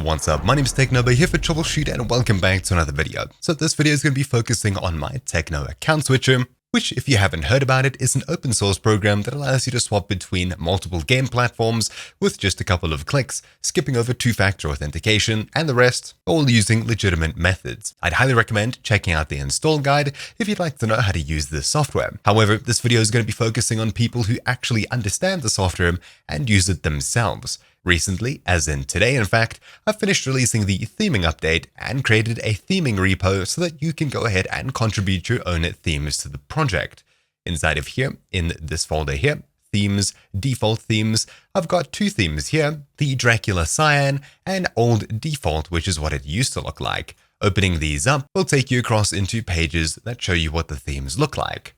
What's up? My name is TcNo here for Troubleshoot and welcome back to another video. So this video is going to be focusing on my TcNo Account Switcher, which, if you haven't heard about it, is an open source program that allows you to swap between multiple game platforms with just a couple of clicks, skipping over two-factor authentication and the rest, all using legitimate methods. I'd highly recommend checking out the install guide if you'd like to know how to use this software. However, this video is going to be focusing on people who actually understand the software and use it themselves. Recently, as in today in fact, I've finished releasing the theming update and created a theming repo so that you can go ahead and contribute your own themes to the project. Inside of here, in this folder here, themes, default themes, I've got two themes here, the Dracula Cyan and Old Default, which is what it used to look like. Opening these up will take you across into pages that show you what the themes look like.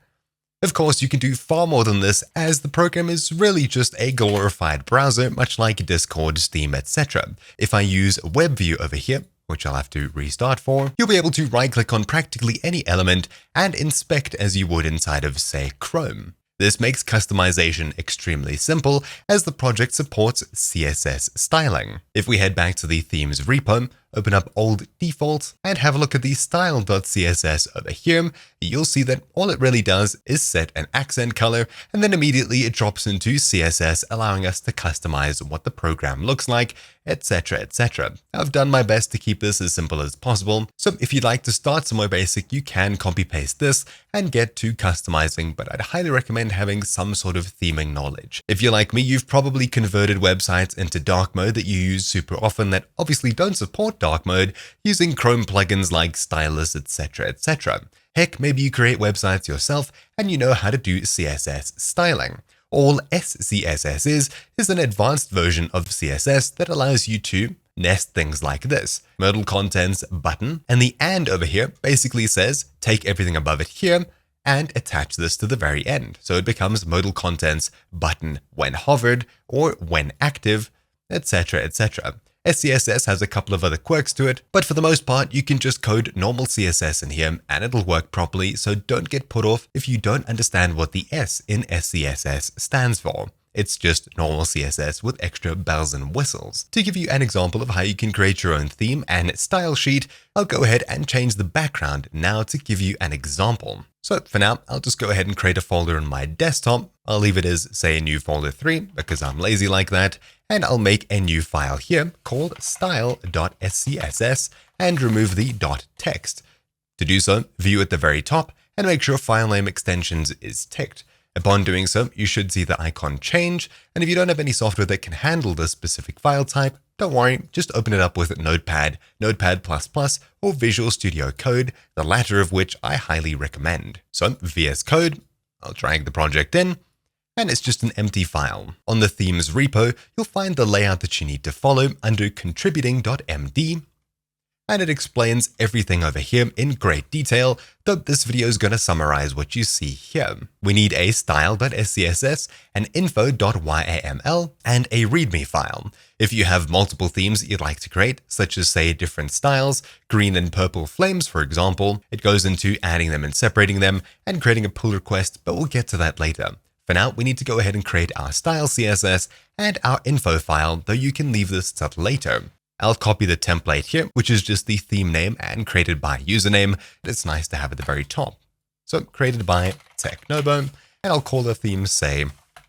Of course, you can do far more than this, as the program is really just a glorified browser, much like Discord, Steam, etc. If I use WebView over here, which I'll have to restart for, you'll be able to right-click on practically any element and inspect as you would inside of, say, Chrome. This makes customization extremely simple, as the project supports CSS styling. If we head back to the themes repo, open up Old Default, and have a look at the style.css over here, you'll see that all it really does is set an accent color, and then immediately it drops into CSS, allowing us to customize what the program looks like, etc, etc. I've done my best to keep this as simple as possible, so if you'd like to start somewhere basic, you can copy-paste this and get to customizing, but I'd highly recommend having some sort of theming knowledge. If you're like me, you've probably converted websites into dark mode that you use super often that obviously don't support dark mode, using Chrome plugins like Stylus, etc, etc. Heck, maybe you create websites yourself and you know how to do CSS styling. All SCSS is an advanced version of CSS that allows you to nest things like this. Modal contents button, and the and over here basically says take everything above it here and attach this to the very end. So it becomes modal contents button when hovered or when active, etc, etc. SCSS has a couple of other quirks to it, but for the most part, you can just code normal CSS in here and it'll work properly, so don't get put off if you don't understand what the S in SCSS stands for. It's just normal CSS with extra bells and whistles. To give you an example of how you can create your own theme and style sheet, I'll go ahead and change the background now to give you an example. So for now, I'll just go ahead and create a folder on my desktop. I'll leave it as, say, a new folder 3 because I'm lazy like that. And I'll make a new file here called style.scss and remove the .text. To do so, view at the very top and make sure file name extensions is ticked. Upon doing so, you should see the icon change, and if you don't have any software that can handle this specific file type, don't worry, just open it up with Notepad, Notepad++, or Visual Studio Code, the latter of which I highly recommend. So VS Code, I'll drag the project in, and it's just an empty file. On the themes repo, you'll find the layout that you need to follow under contributing.md, and it explains everything over here in great detail, though this video is going to summarize what you see here. We need a style.scss, an info.yaml, and a readme file. If you have multiple themes you'd like to create, such as say different styles, green and purple flames for example, it goes into adding them and separating them and creating a pull request, but we'll get to that later. For now, we need to go ahead and create our style CSS and our info file, though you can leave this till later. I'll copy the template here, which is just the theme name and created by username. It's nice to have at the very top. So created by TcNo, and I'll call the theme, say,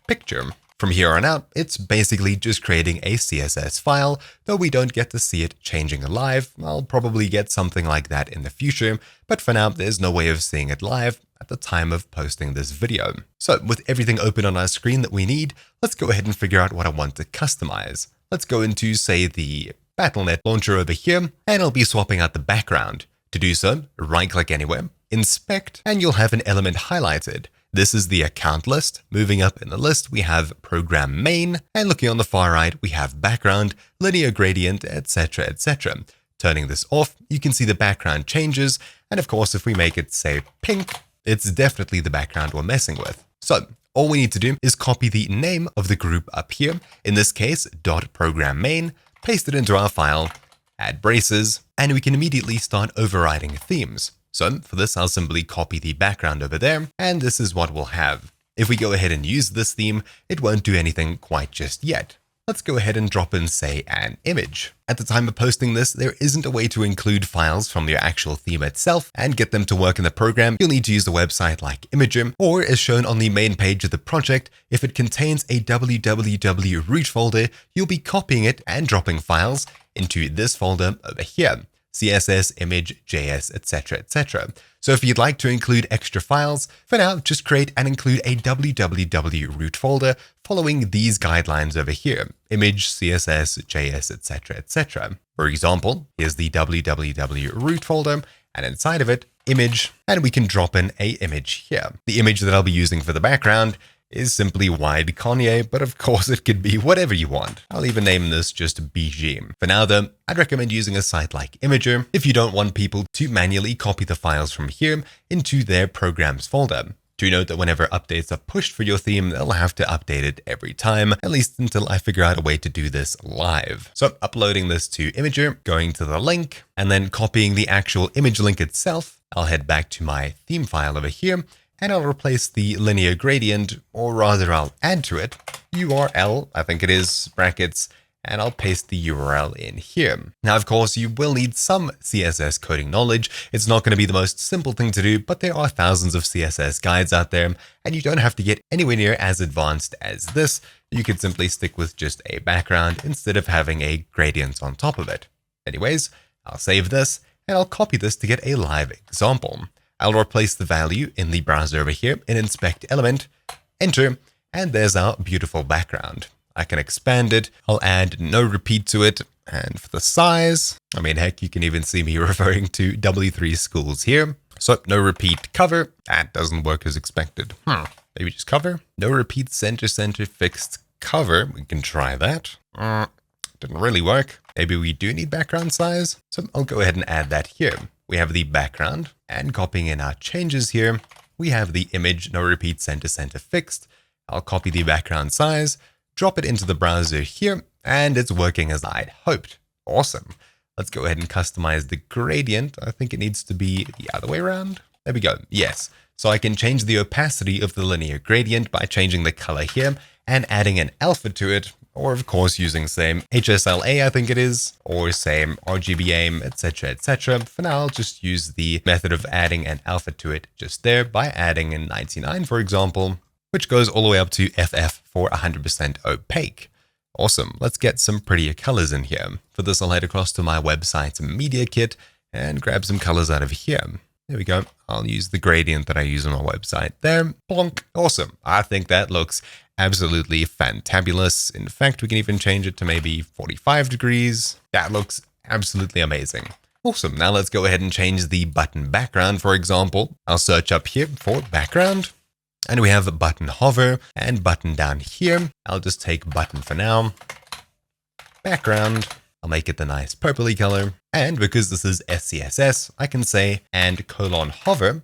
picture. From here on out, it's basically just creating a CSS file, though we don't get to see it changing live. I'll probably get something like that in the future, but for now, there's no way of seeing it live at the time of posting this video. So with everything open on our screen that we need, let's go ahead and figure out what I want to customize. Let's go into, say, the Battle.net launcher over here, and I'll be swapping out the background. To do so, right-click anywhere, inspect, and you'll have an element highlighted. This is the account list. Moving up in the list, we have program main, and looking on the far right, we have background, linear gradient, etc, etc. Turning this off, you can see the background changes, and of course, if we make it, say, pink, it's definitely the background we're messing with. So all we need to do is copy the name of the group up here, in this case, .program main, paste it into our file, add braces, and we can immediately start overriding themes. So for this, I'll simply copy the background over there, and this is what we'll have. If we go ahead and use this theme, it won't do anything quite just yet. let's go ahead and drop in, say, an image. At the time of posting this, there isn't a way to include files from your actual theme itself and get them to work in the program. You'll need to use a website like Imager, or as shown on the main page of the project, if it contains a www root folder, you'll be copying it and dropping files into this folder over here. CSS, image, JS, etc., etc. So if you'd like to include extra files, for now, just create and include a www root folder following these guidelines over here: image, CSS, JS, etc., etc. For example, here's the www root folder, and inside of it, image, and we can drop in a image here. The image that I'll be using for the background is simply wide Kanye, but of course it could be whatever you want. I'll even name this just BG. For now though, I'd recommend using a site like Imager if you don't want people to manually copy the files from here into their programs folder. Do note that whenever updates are pushed for your theme, they'll have to update it every time, at least until I figure out a way to do this live. So uploading this to Imager, going to the link, and then copying the actual image link itself, I'll head back to my theme file over here, and I'll replace the linear gradient, or rather I'll add to it, URL, I think it is, brackets, and I'll paste the URL in here. Now, of course, you will need some CSS coding knowledge. It's not going to be the most simple thing to do, but there are thousands of CSS guides out there, and you don't have to get anywhere near as advanced as this. You could simply stick with just a background instead of having a gradient on top of it. Anyways, I'll save this, and I'll copy this to get a live example. I'll replace the value in the browser over here in inspect element, enter, and there's our beautiful background. I can expand it. I'll add no repeat to it. And for the size, I mean, heck, you can even see me referring to W3 schools here. So no repeat cover. That doesn't work as expected. Maybe just cover. No repeat center fixed cover. We can try that. Didn't really work. Maybe we do need background size. So I'll go ahead and add that here. We have the background, and copying in our changes here, we have the image, no repeat, center fixed. I'll copy the background size, drop it into the browser here, and it's working as I'd hoped. Awesome. Let's go ahead and customize the gradient. I think it needs to be the other way around. There we go. Yes. So I can change the opacity of the linear gradient by changing the color here and adding an alpha to it, or of course using same HSLA, I think it is, or same RGB aim, etc., etc. For now, I'll just use the method of adding an alpha to it just there by adding a 99, for example, which goes all the way up to FF for 100% opaque. Awesome. Let's get some prettier colors in here. For this, I'll head across to my website's media kit and grab some colors out of here. There we go. I'll use the gradient that I use on my website there. Plonk. Awesome. I think that looks absolutely fantabulous. In fact, we can even change it to maybe 45 degrees. That looks absolutely amazing. Awesome. Now let's go ahead and change the button background, for example. I'll search up here for background, and we have button hover and button down here. I'll just take button for now. Background. I'll make it the nice purpley color. And because this is SCSS, I can say and :hover.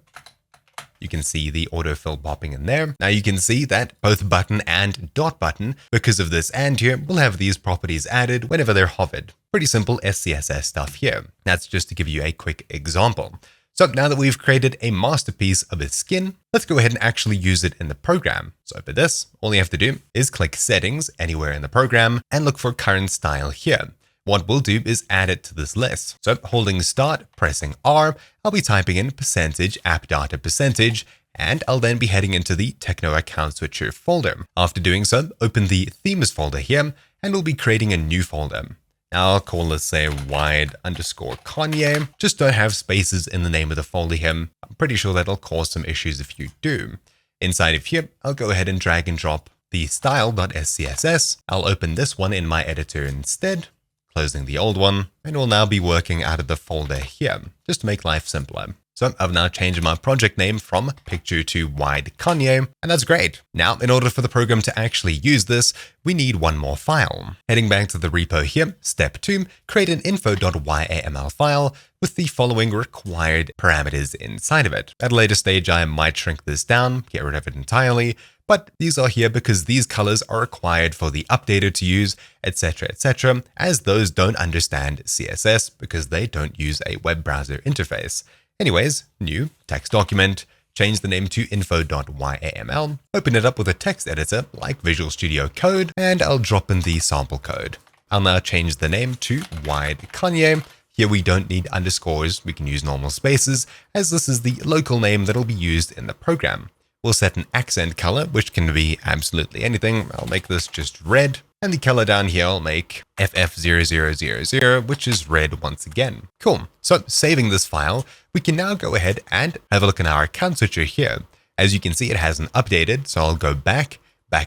You can see the autofill popping in there. Now you can see that both button and dot button, because of this and here, will have these properties added whenever they're hovered. Pretty simple SCSS stuff here. That's just to give you a quick example. So now that we've created a masterpiece of a skin, let's go ahead and actually use it in the program. So for this, all you have to do is click settings anywhere in the program and look for current style here. What we'll do is add it to this list. So holding start, pressing R, I'll be typing in %appdata%, and I'll then be heading into the TcNo Account Switcher folder. After doing so, open the themes folder here, and we'll be creating a new folder. Now I'll call this, say, wide_Kanye. Just don't have spaces in the name of the folder here. I'm pretty sure that'll cause some issues if you do. Inside of here, I'll go ahead and drag and drop the style.scss. I'll open this one in my editor instead, closing the old one, and we'll now be working out of the folder here, just to make life simpler. So I've now changed my project name from picture to wide Kanye, and that's great. Now, in order for the program to actually use this, we need one more file. Heading back to the repo here, step 2, create an info.yaml file with the following required parameters inside of it. At a later stage, I might shrink this down, get rid of it entirely, but these are here because these colors are required for the updater to use, etc., etc., as those don't understand CSS because they don't use a web browser interface. Anyways, new text document, change the name to info.yaml, open it up with a text editor like Visual Studio Code, and I'll drop in the sample code. I'll now change the name to wide Kanye. Here we don't need underscores, we can use normal spaces, as this is the local name that will be used in the program. We'll set an accent color, which can be absolutely anything. I'll make this just red. And the color down here, I'll make FF0000, which is red once again. Cool. So saving this file, we can now go ahead and have a look in our account switcher here. As you can see, it hasn't updated. So I'll go back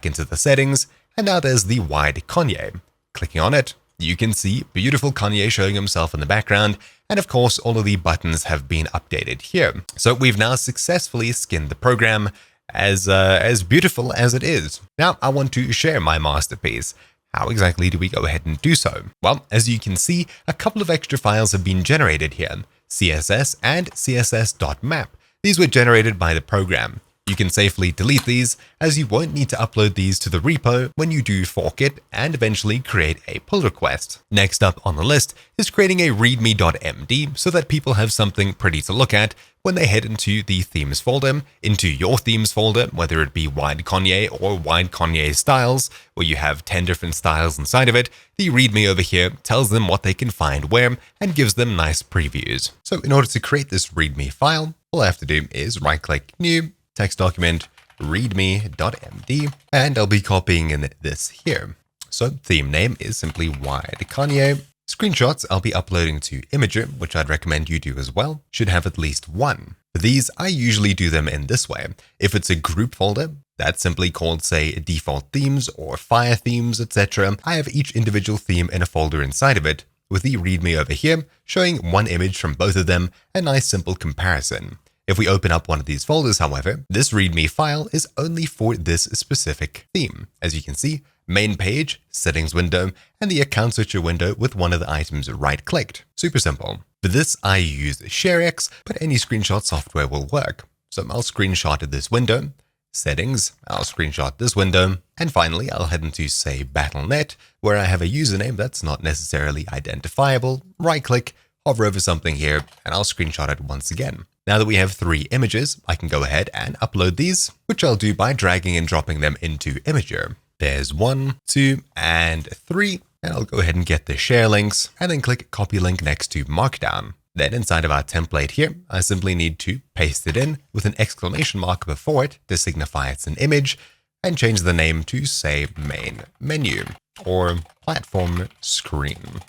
into the settings. And now there's the wide Kanye. Clicking on it, you can see beautiful Kanye showing himself in the background. And of course, all of the buttons have been updated here. So we've now successfully skinned the program as beautiful as it is. Now I want to share my masterpiece. How exactly do we go ahead and do so? Well, as you can see, a couple of extra files have been generated here, CSS and CSS.map. These were generated by the program. You can safely delete these, as you won't need to upload these to the repo when you do fork it and eventually create a pull request. Next up on the list is creating a README.md so that people have something pretty to look at when they head into the themes folder, into your themes folder, whether it be wide Kanye or wide Kanye styles, where you have 10 different styles inside of it. The README over here tells them what they can find where and gives them nice previews. So in order to create this README file, all I have to do is right-click New, text document, readme.md, and I'll be copying in this here. So theme name is simply wide Kanye. Screenshots I'll be uploading to Imager, which I'd recommend you do as well, should have at least one. For these, I usually do them in this way. If it's a group folder, that's simply called, say, default themes or fire themes, etc. I have each individual theme in a folder inside of it, with the README over here showing one image from both of them, a nice simple comparison. If we open up one of these folders, however, this README file is only for this specific theme. As you can see, main page, settings window, and the account switcher window with one of the items right-clicked. Super simple. For this, I use ShareX, but any screenshot software will work. So I'll screenshot this window, settings, I'll screenshot this window, and finally I'll head into, say, Battle.net, where I have a username that's not necessarily identifiable, right-click, hover over something here, and I'll screenshot it once again. Now that we have 3 images, I can go ahead and upload these, which I'll do by dragging and dropping them into Imager. There's 1, 2, and 3, and I'll go ahead and get the share links, and then click copy link next to Markdown. Then inside of our template here, I simply need to paste it in with an exclamation mark before it to signify it's an image, and change the name to, say, main menu, or platform screen.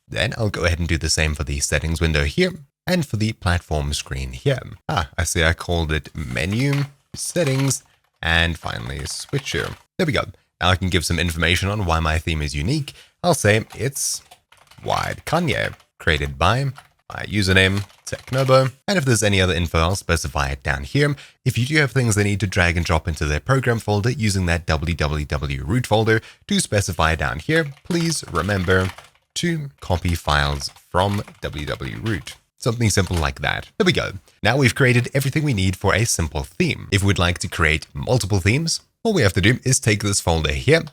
Then I'll go ahead and do the same for the settings window here, and for the platform screen here. I see I called it menu, settings, and finally switcher. There we go. Now I can give some information on why my theme is unique. I'll say it's wide Kanye, created by my username, TcNo, and if there's any other info, I'll specify it down here. If you do have things they need to drag and drop into their program folder using that www root folder to specify down here, please remember to copy files from www root. Something simple like that. There we go. Now we've created everything we need for a simple theme. If we'd like to create multiple themes, all we have to do is take this folder here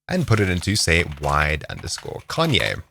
and put it into, say, wide_Kanye.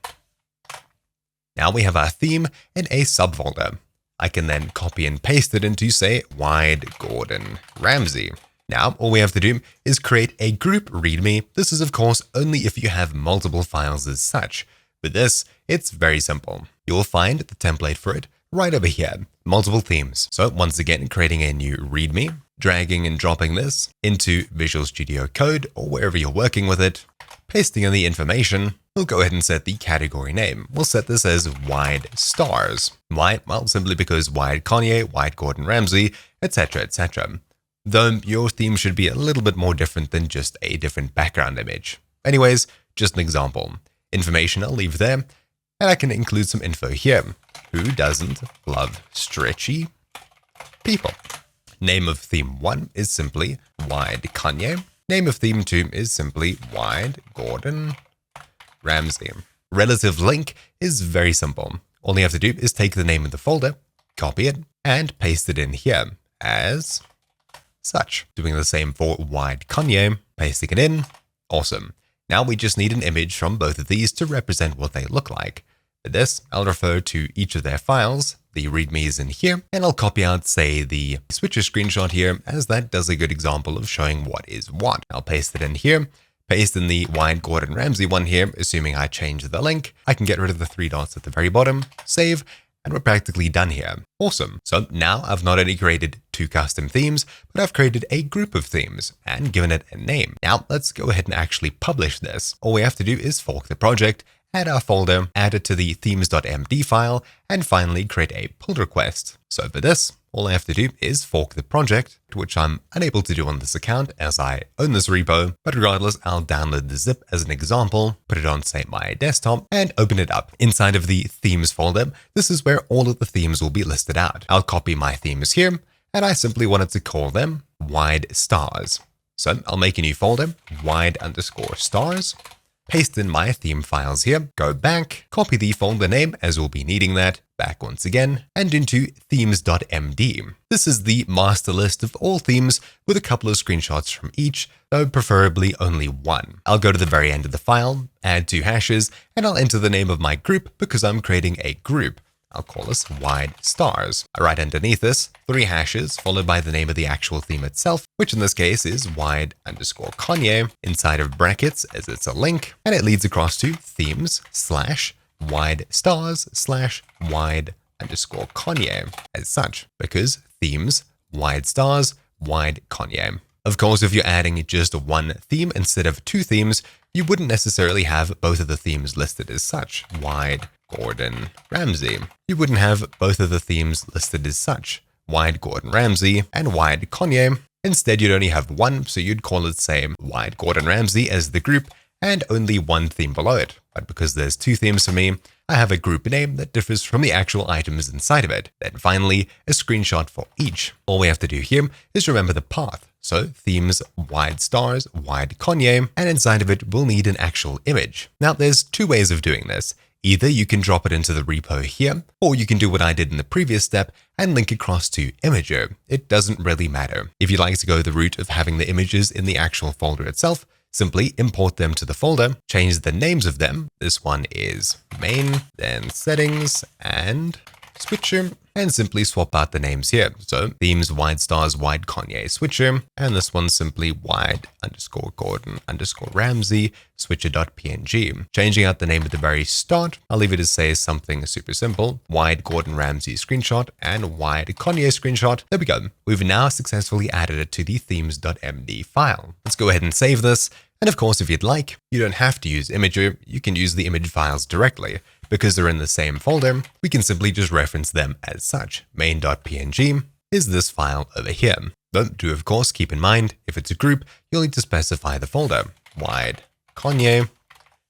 Now we have our theme in a subfolder. I can then copy and paste it into, say, wide Gordon Ramsay. Now, all we have to do is create a group README. This is, of course, only if you have multiple files as such. With this, it's very simple. You'll find the template for it right over here, multiple themes. So once again, creating a new README, dragging and dropping this into Visual Studio Code or wherever you're working with it, pasting in the information. We'll go ahead and set the category name. We'll set this as wide stars. Why? Well, simply because wide Kanye, wide Gordon Ramsay, etc., etc. Though your theme should be a little bit more different than just a different background image. Anyways, just an example. Information I'll leave there, and I can include some info here. Who doesn't love stretchy people? Name of theme 1 is simply wide Kanye. Name of theme 2 is simply wide Gordon Ramsay. Relative link is very simple. All you have to do is take the name of the folder, copy it, and paste it in here as such. Doing the same for wide Kanye, pasting it in. Awesome. Now we just need an image from both of these to represent what they look like. For this, I'll refer to each of their files. The README is in here, and I'll copy out, say, the switcher screenshot here, as that does a good example of showing what is what. I'll paste it in here, paste in the Wyatt Gordon Ramsay one here, assuming I change the link. I can get rid of the 3 dots at the very bottom, save, and we're practically done here. Awesome. So now I've not only created 2 custom themes, but I've created a group of themes and given it a name. Now let's go ahead and actually publish this. All we have to do is fork the project, add our folder, add it to the themes.md file, and finally create a pull request. So for this, all I have to do is fork the project, which I'm unable to do on this account as I own this repo, but regardless, I'll download the zip as an example, put it on, say, my desktop, and open it up. Inside of the themes folder, this is where all of the themes will be listed out. I'll copy my themes here, and I simply wanted to call them wide stars. So I'll make a new folder, wide_stars, paste in my theme files here, go back, copy the folder name as we'll be needing that, back once again, and into themes.md. This is the master list of all themes with a couple of screenshots from each, though preferably only one. I'll go to the very end of the file, add 2 hashes, and I'll enter the name of my group because I'm creating a group. I'll call this wide stars. Right underneath this, 3 hashes followed by the name of the actual theme itself, which in this case is wide_Kanye inside of brackets as it's a link, and it leads across to themes/wide_stars/wide_Kanye as such, because themes, wide stars, wide Kanye. Of course, if you're adding just one theme instead of 2 themes, you wouldn't necessarily have both of the themes listed as such, wide Gordon Ramsay. You wouldn't have both of the themes listed as such, wide Gordon Ramsay and wide Kanye. Instead, you'd only have one, so you'd call it, say, wide Gordon Ramsay as the group and only one theme below it. But because there's 2 themes for me, I have a group name that differs from the actual items inside of it. Then finally, a screenshot for each. All we have to do here is remember the path. So themes, wide stars, wide Kanye, and inside of it, we'll need an actual image. Now, there's 2 ways of doing this. Either you can drop it into the repo here, or you can do what I did in the previous step and link across to Imager. It doesn't really matter. If you'd like to go the route of having the images in the actual folder itself, simply import them to the folder, change the names of them. This one is main, then settings and switcher, and simply swap out the names here. So themes wide stars wide Kanye switcher, and this one's simply wide_Gordon_Ramsay switcher.png. Changing out the name at the very start, I'll leave it as, say, something super simple, wide Gordon Ramsay screenshot and wide Kanye screenshot. There we go. We've now successfully added it to the themes.md file. Let's go ahead and save this. And of course, if you'd like, you don't have to use Imager, you can use the image files directly. Because they're in the same folder, we can simply just reference them as such. Main.png is this file over here. But do of course keep in mind, if it's a group, you'll need to specify the folder, wide Kanye,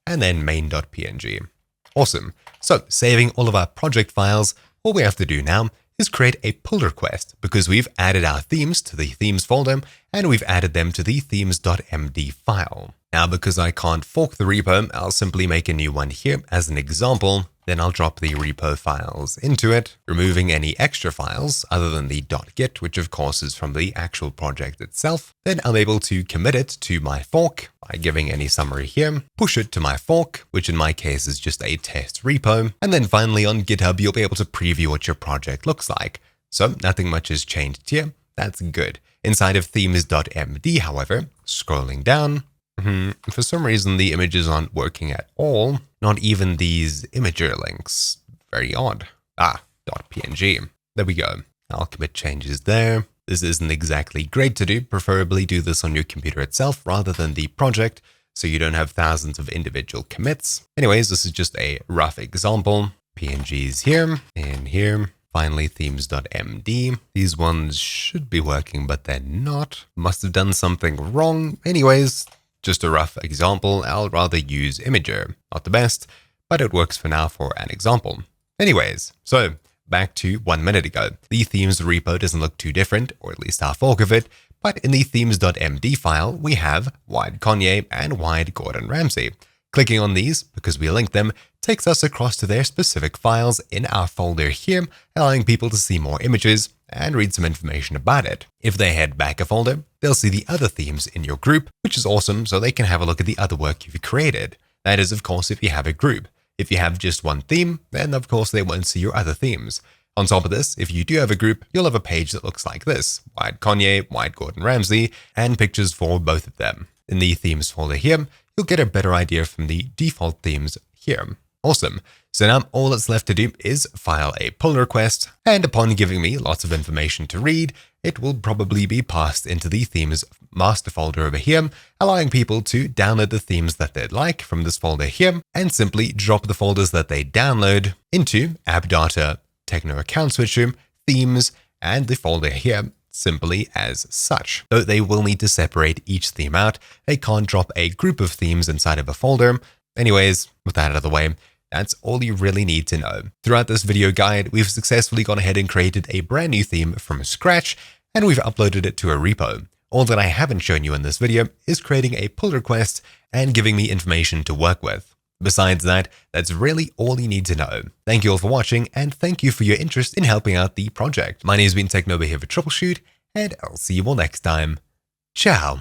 and then main.png. Awesome. So saving all of our project files, all we have to do now is create a pull request because we've added our themes to the themes folder and we've added them to the themes.md file. Now, because I can't fork the repo, I'll simply make a new one here as an example. Then I'll drop the repo files into it, removing any extra files other than the .git, which of course is from the actual project itself. Then I'm able to commit it to my fork by giving any summary here, push it to my fork, which in my case is just a test repo. And then finally on GitHub, you'll be able to preview what your project looks like. So nothing much has changed here. That's good. Inside of themes.md, however, scrolling down, for some reason, the images aren't working at all. Not even these Imager links. Very odd. .png. There we go. I'll commit changes there. This isn't exactly great to do. Preferably do this on your computer itself rather than the project, so you don't have thousands of individual commits. Anyways, this is just a rough example. PNGs here and here. Finally, themes.md. These ones should be working, but they're not. Must have done something wrong. Anyways, just a rough example, I'll rather use Imager. Not the best, but it works for now for an example. Anyways, so back to 1 minute ago. The themes repo doesn't look too different, or at least our fork of it, but in the themes.md file, we have wide Kanye and wide Gordon Ramsay. Clicking on these, because we linked them, takes us across to their specific files in our folder here, allowing people to see more images and read some information about it. If they head back a folder, they'll see the other themes in your group, which is awesome, so they can have a look at the other work you've created. That is, of course, if you have a group. If you have just one theme, then of course they won't see your other themes. On top of this, if you do have a group, you'll have a page that looks like this: white Kanye, white Gordon Ramsay, and pictures for both of them. In the themes folder here, you'll get a better idea from the default themes here. Awesome. So now all that's left to do is file a pull request, and upon giving me lots of information to read, it will probably be passed into the themes master folder over here, allowing people to download the themes that they'd like from this folder here, and simply drop the folders that they download into app data, TcNo Account Switcher, themes, and the folder here simply as such. Though they will need to separate each theme out, they can't drop a group of themes inside of a folder. Anyways, with that out of the way, that's all you really need to know. Throughout this video guide, we've successfully gone ahead and created a brand new theme from scratch, and we've uploaded it to a repo. All that I haven't shown you in this video is creating a pull request and giving me information to work with. Besides that, that's really all you need to know. Thank you all for watching, and thank you for your interest in helping out the project. My name has been TcNo here for Troubleshoot, and I'll see you all next time. Ciao.